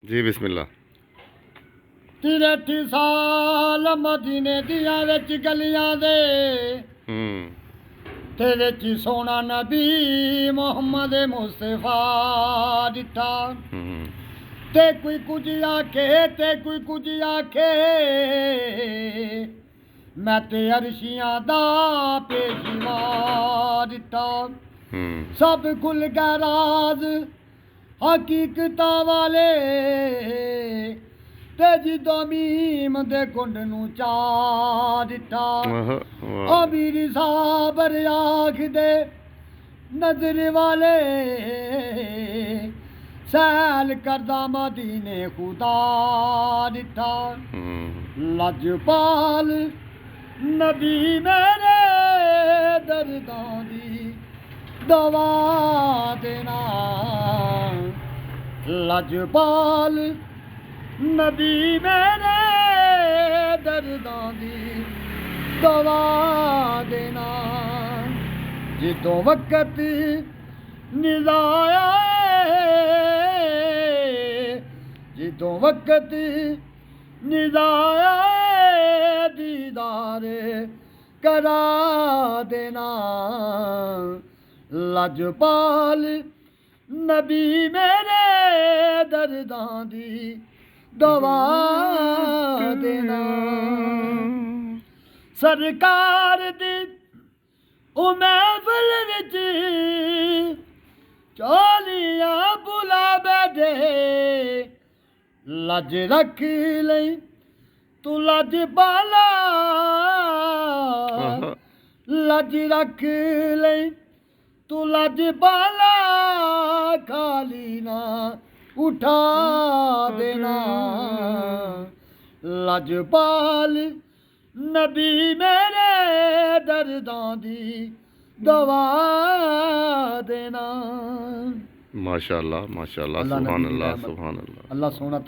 जी बिस्मिल्लाह। 63 साल मदीने दियां विच गलियां दे ते विच सोना नबी मुहम्मद मुस्तफा दिता। ते कोई कुछ आखे ते कोई कुछ आखे, मैं ते अरशियां दा पेशवा दिता। सब खुल गए राज हकीकतां वाले, ते जिदों मीम दे कुंड नूं चा दिता। अमीर साबर आखदे नजर वाले, सैल करदा मदीने खुदा दिता। लजपाल नबी मेरे दर्दां दी दवा देना। लजपाल नबी मेरे दर्दां दी दवा देना। जिदों वक्त निजाया जिदों वक्त निजाया दीदार करा देना। लजपाल नबी मेरे दर्दां दी दवा देना। सरकार दी महफिल विच चोलियां बुला बैठे। लज रख लई तू लज पाला, लज रख लई तू लज पाला। खाली ना उठा देना। लजपाल नबी मेरे दर्दां दी दवा देना। माशाअल्लाह माशाअल्लाह, सुभान अल्लाह सुभान अल्लाह। अल्लाह सोना